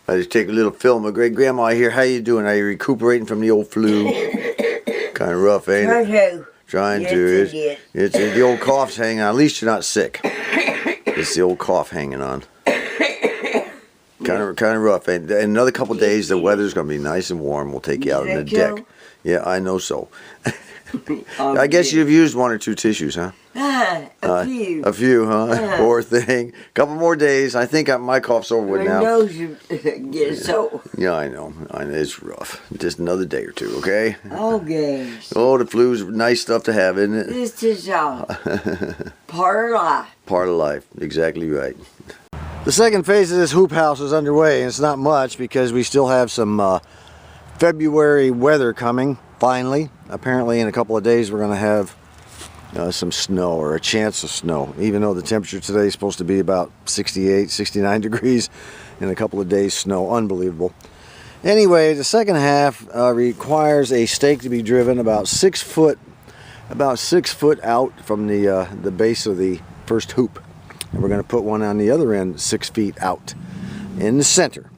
I just take a little film of great grandma here. How you doing? Are you recuperating from the old flu? Kind of rough, ain't it? Trying to. It's the old cough's hanging on. At least you're not sick. It's the old cough hanging on. Kind of rough. And in another couple of days, the weather's going to be nice and warm. We'll take you out on the deck. Yeah, I know so. I guess you've used 1 or 2 tissues, huh? A few. A few, huh? Poor thing. Couple more days. I think my cough's over with now. My nose gets so. Yeah, I know. It's rough. Just another day or 2, okay? Okay. Oh, the flu's nice stuff to have, isn't it? This is all part of life. Part of life. Exactly right. The second phase of this hoop house is underway, and it's not much because we still have some February weather coming, finally. Apparently in a couple of days we're going to have some snow, or a chance of snow, even though the temperature today is supposed to be about 68, 69 degrees. In a couple of days, snow. Unbelievable. Anyway, the second half requires a stake to be driven about 6 foot out from the base of the first hoop. And we're going to put one on the other end 6 feet out in the center.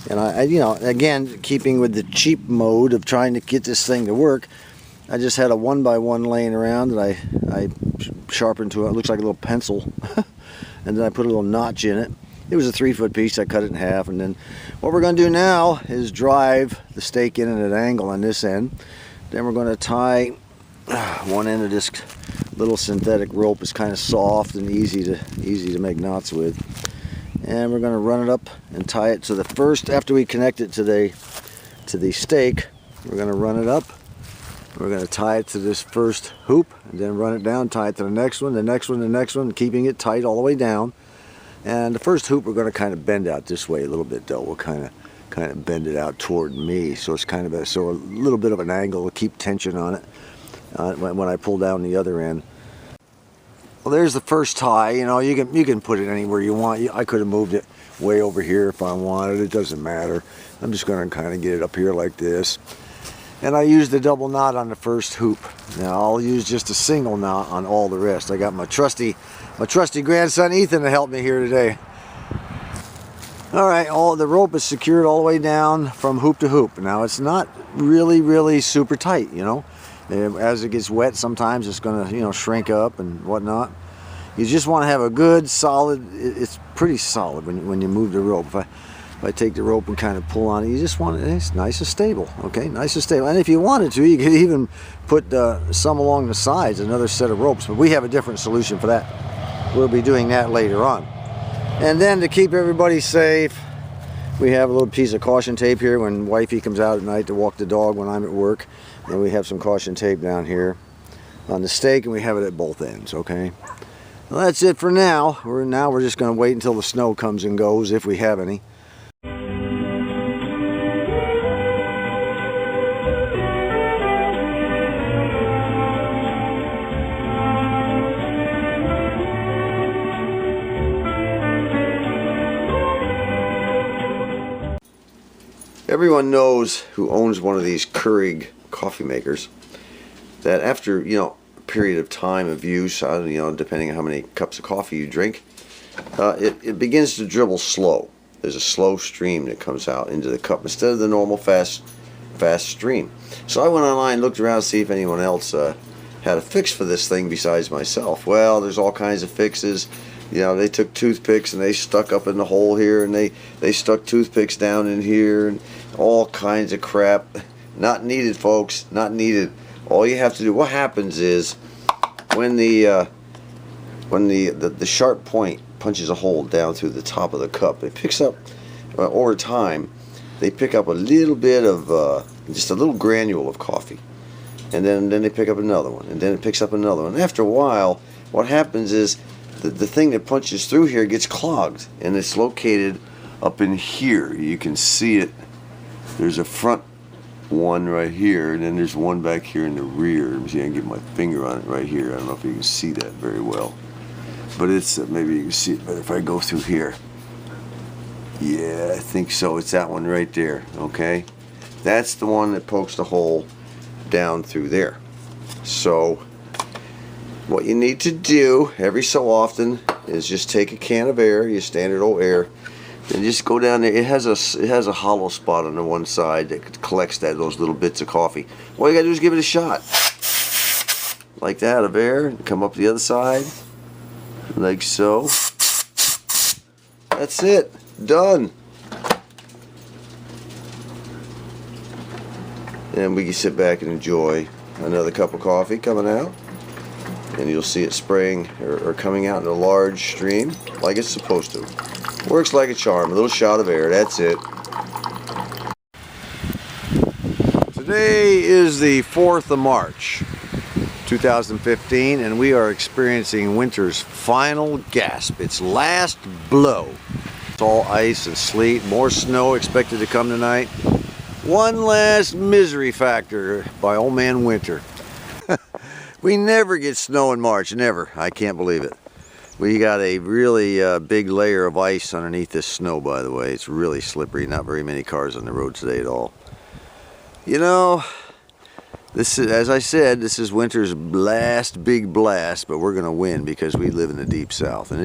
And I you know, again, keeping with the cheap mode of trying to get this thing to work, I just had a 1x1 laying around that I sharpened to it. It looks like a little pencil. And then I put a little notch in it. It was a 3-foot piece. I cut it in half. And then what we're going to do now is drive the stake in at an angle on this end. Then we're going to tie one end of this little synthetic rope. Is kind of soft and easy to make knots with. And we're going to run it up and tie it to the first. After we connect it to the stake, we're going to run it up. We're going to tie it to this first hoop, and then run it down, tie it to the next one, the next one, the next one, keeping it tight all the way down. And the first hoop we're going to kind of bend out this way a little bit, though. We'll kind of bend it out toward me, so it's kind of a little bit of an angle to keep tension on it when I pull down the other end. Well, there's the first tie. You know, you can put it anywhere you want. I could have moved it way over here if I wanted. It doesn't matter. I'm just going to kind of get it up here like this. And I used the double knot on the first hoop. Now I'll use just a single knot on all the rest. I got my trusty grandson Ethan to help me here today. All right, the rope is secured all the way down from hoop to hoop. Now it's not really super tight, you know. As it gets wet, sometimes it's going to, shrink up and whatnot. You just want to have a good, solid. It's pretty solid when you move the rope. If I take the rope and kind of pull on it, you just want it's nice and stable. Okay, nice and stable. And if you wanted to, you could even put some along the sides, another set of ropes. But we have a different solution for that. We'll be doing that later on. And then to keep everybody safe, we have a little piece of caution tape here when wifey comes out at night to walk the dog when I'm at work. And we have some caution tape down here on the stake, and we have it at both ends, okay? Well, that's it for now. We're just going to wait until the snow comes and goes, if we have any. Everyone knows who owns one of these Keurig coffee makers that after a period of time of use, depending on how many cups of coffee you drink, it begins to dribble slow. There's a slow stream that comes out into the cup instead of the normal fast stream. So I went online, looked around to see if anyone else had a fix for this thing besides myself. Well, there's all kinds of fixes. They took toothpicks and they stuck up in the hole here, and they stuck toothpicks down in here, and all kinds of crap. Not needed, folks. Not needed. All you have to do. What happens is when the sharp point punches a hole down through the top of the cup, it picks up over time. They pick up a little bit of just a little granule of coffee, and then they pick up another one, and then it picks up another one. And after a while, what happens is the thing that punches through here gets clogged, and it's located up in here. You can see it. There's a front one right here, and then there's one back here in the rear. Let me see, I can get my finger on it right here. I don't know if you can see that very well, but it's maybe you can see it better if I go through here. Yeah, I think so. It's that one right there. Okay, that's the one that pokes the hole down through there. So what you need to do every so often is just take a can of air, your standard old air, And just go down there. It has a hollow spot on the one side that collects those little bits of coffee. All you gotta do is give it a shot, like that, of air. Come up the other side, like so. That's it. Done. And we can sit back and enjoy another cup of coffee coming out. And you'll see it spraying or coming out in a large stream like it's supposed to. Works like a charm. A little shot of air. That's it. Today is the 4th of March, 2015, and we are experiencing winter's final gasp. Its last blow. It's all ice and sleet. More snow expected to come tonight. One last misery factor by old man winter. We never get snow in March. Never. I can't believe it. We got a really big layer of ice underneath this snow, by the way. It's really slippery. Not very many cars on the road today at all. You know, this is, as I said, this is winter's last big blast, but we're going to win because we live in the deep south, and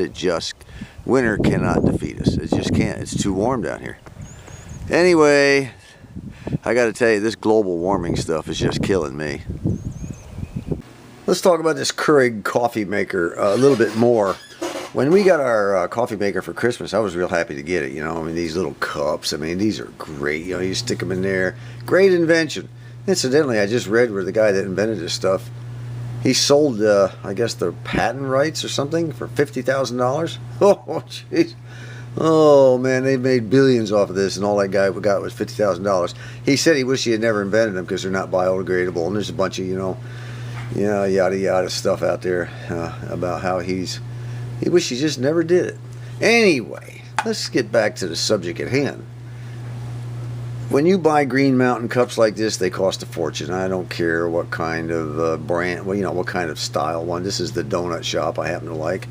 winter cannot defeat us. It just can't. It's too warm down here. Anyway, I got to tell you, this global warming stuff is just killing me. Let's talk about this Keurig coffee maker a little bit more. When we got our coffee maker for Christmas, I was real happy to get it. You know, I mean, these little cups, I mean, these are great. You know, you stick them in there. Great invention. Incidentally, I just read where the guy that invented this stuff, he sold, I guess, the patent rights or something for $50,000. Oh, jeez. Oh, man, they made billions off of this, and all that guy got was $50,000. He said he wished he had never invented them because they're not biodegradable, and there's a bunch of, you know, yada yada stuff out there about how he wished he just never did it. Anyway, let's get back to the subject at hand. When you buy Green Mountain cups like this, they cost a fortune. I don't care what kind of brand, well, you know, what kind of style one. This is the donut shop I happen to like,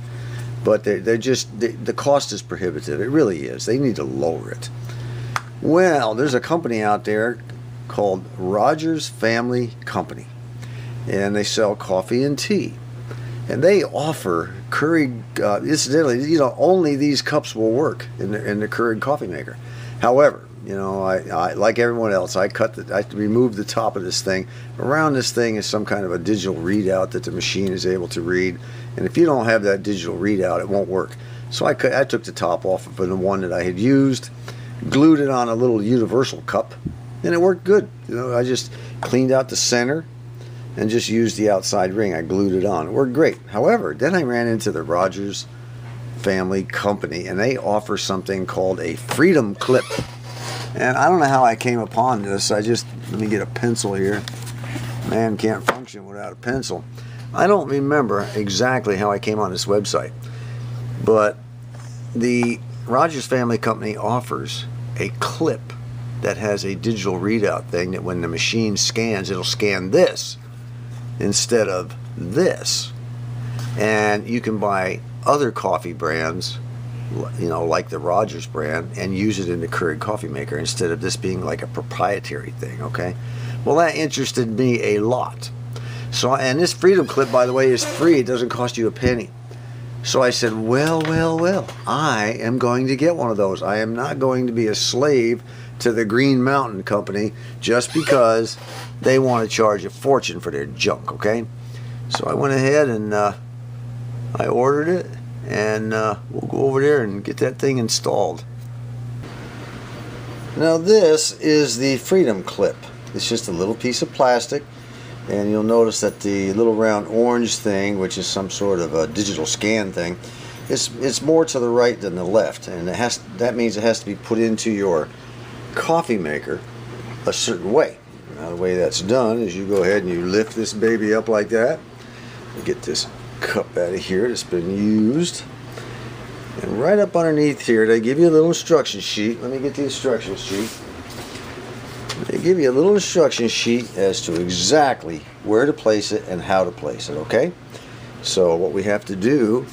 but they're just the cost is prohibitive. It really is. They need to lower it. Well, there's a company out there called Rogers Family Company, and they sell coffee and tea, and they offer Keurig. Incidentally, you know, only these cups will work in the Keurig coffee maker. However, you know, I like everyone else, I removed the top of this thing. Around this thing is some kind of a digital readout that the machine is able to read, and if you don't have that digital readout, it won't work. So I took the top off of the one that I had used, glued it on a little universal cup, and it worked good. You know, I just cleaned out the center and just used the outside ring. I glued it on. It worked great. However, then I ran into the Rogers Family Company, and they offer something called a Freedom Clip. And I don't know how I came upon this. Let me get a pencil here. Man can't function without a pencil. I don't remember exactly how I came on this website, but the Rogers Family Company offers a clip that has a digital readout thing that when the machine scans, it'll scan this instead of this. And you can buy other coffee brands, you know, like the Rogers brand, and use it in the Keurig coffee maker instead of this being like a proprietary thing, okay? Well, that interested me a lot. So, and this Freedom Clip, by the way, is free. It doesn't cost you a penny. So I said, well, I am going to get one of those. I am not going to be a slave to the Green Mountain Company just because they want to charge a fortune for their junk, okay? So I went ahead and I ordered it, and we'll go over there and get that thing installed. Now this is the Freedom Clip. It's just a little piece of plastic, and you'll notice that the little round orange thing, which is some sort of a digital scan thing, it's more to the right than the left, and that means it has to be put into your coffee maker a certain way. Now the way that's done is you go ahead and you lift this baby up like that. Get this cup out of here that's been used, and right up underneath here they give you a little instruction sheet. Let me get the instruction sheet. They give you a little instruction sheet as to exactly where to place it and how to place it, okay? So what we have to do,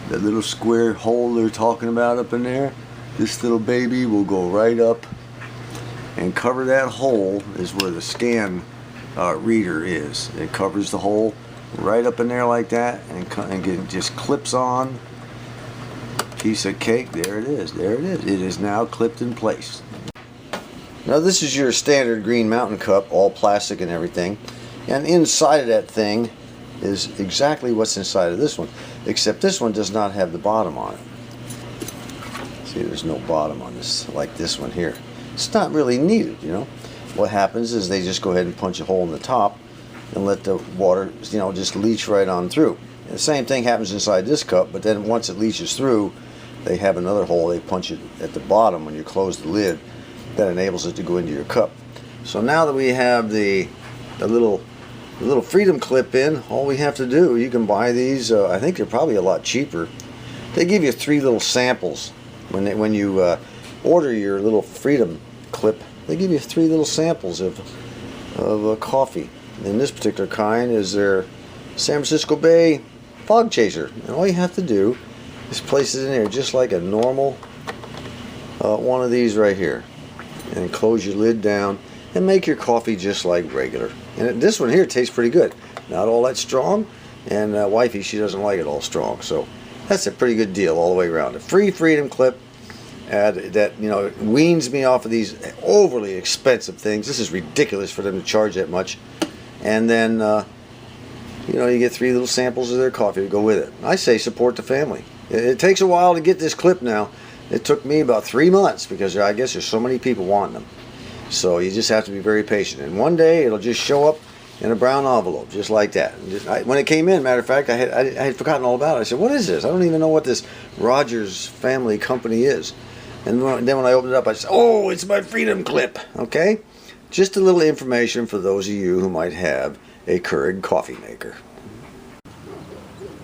that little square hole they're talking about up in there, this little baby will go right up and cover that hole. Is where the scan reader is. It covers the hole right up in there like that, and just clips on piece of cake. There it is. There it is. It is now clipped in place. Now this is your standard Green Mountain cup, all plastic and everything. And inside of that thing is exactly what's inside of this one, except this one does not have the bottom on it. See, there's no bottom on this, like this one here. It's not really needed, you know. What happens is they just go ahead and punch a hole in the top and let the water, you know, just leach right on through. And the same thing happens inside this cup, but then once it leaches through, they have another hole. They punch it at the bottom when you close the lid. That enables it to go into your cup. So now that we have the little Freedom clip in, all we have to do, you can buy these. I think they're probably a lot cheaper. They give you 3 little samples when you order your little Freedom clip. They give you 3 little samples of coffee. And this particular kind is their San Francisco Bay Fog Chaser. And all you have to do is place it in there just like a normal one of these right here. And close your lid down and make your coffee just like regular. And this one here tastes pretty good. Not all that strong, and wifey, she doesn't like it all strong. So that's a pretty good deal all the way around. A free Freedom clip that, you know, weans me off of these overly expensive things. This is ridiculous for them to charge that much. And then you know, you get 3 little samples of their coffee to go with it. I say support the family. It takes a while to get this clip now. It took me about 3 months because I guess there's so many people wanting them. So you just have to be very patient. And one day it'll just show up in a brown envelope, just like that. When it came in, matter of fact, I had forgotten all about it. I said, what is this? I don't even know what this Rogers Family Company is. And then when I opened it up, I said, oh, it's my Freedom clip. Okay? Just a little information for those of you who might have a Keurig coffee maker.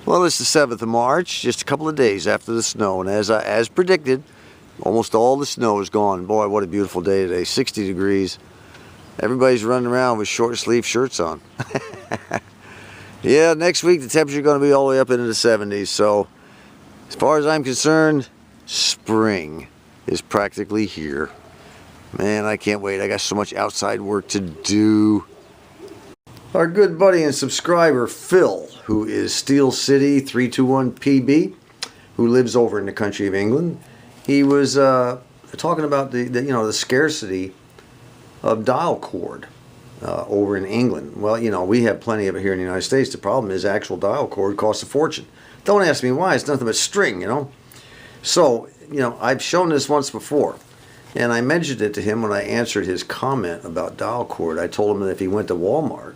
Well, it's the 7th of March, just a couple of days after the snow, and as predicted, almost all the snow is gone. Boy, what a beautiful day today, 60 degrees. Everybody's running around with short sleeve shirts on. Yeah, next week the temperature is going to be all the way up into the 70s, so as far as I'm concerned, spring is practically here. Man, I can't wait. I got so much outside work to do. Our good buddy and subscriber Phil, who is Steel City 321 PB, who lives over in the country of England, he was talking about the scarcity of dial cord over in England. Well, you know, we have plenty of it here in the United States. The problem is actual dial cord costs a fortune. Don't ask me why. It's nothing but string, you know. So, you know, I've shown this once before, and I mentioned it to him when I answered his comment about dial cord. I told him that if he went to Walmart,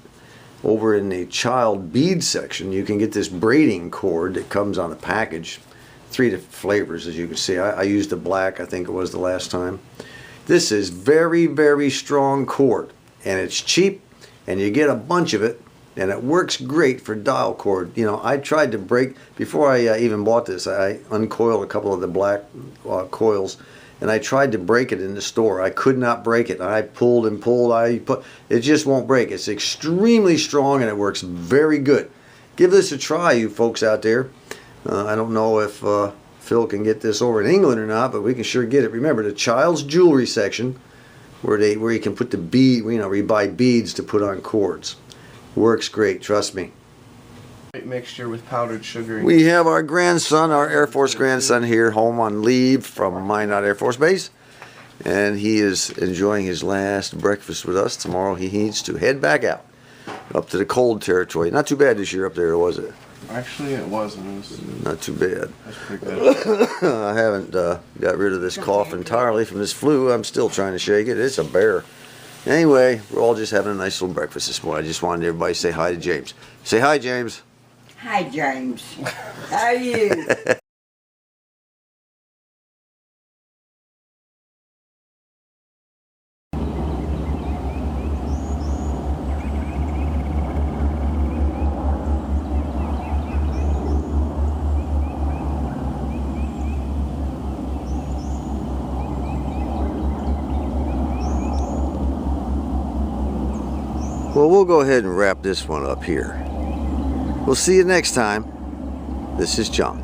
over in the child bead section, you can get this braiding cord that comes on a package. 3 different flavors, as you can see. I used the black, I think it was the last time. This is very, very strong cord, and it's cheap, and you get a bunch of it, and it works great for dial cord. You know, I tried to break, before I even bought this, I uncoiled a couple of the black coils, and I tried to break it in the store. I could not break it. I pulled and pulled. It just won't break. It's extremely strong, and it works very good. Give this a try, you folks out there. I don't know if Phil can get this over in England or not, but we can sure get it. Remember, the child's jewelry section, where you can put the bead, you know, where you buy beads to put on cords. Works great, trust me. Mixture with powdered sugar. We have our grandson, our Air Force grandson here, home on leave from Minot Air Force Base, and he is enjoying his last breakfast with us. Tomorrow he needs to head back out up to the cold territory. Not too bad this year up there, was it? Actually, it wasn't. It was not too bad. That's pretty good. I haven't got rid of this cough entirely from this flu. I'm still trying to shake it. It's a bear. Anyway, we're all just having a nice little breakfast this morning. I just wanted everybody to say hi to James. Say hi, James. Hi, James. How are you? Well, we'll go ahead and wrap this one up here. We'll see you next time. This is John.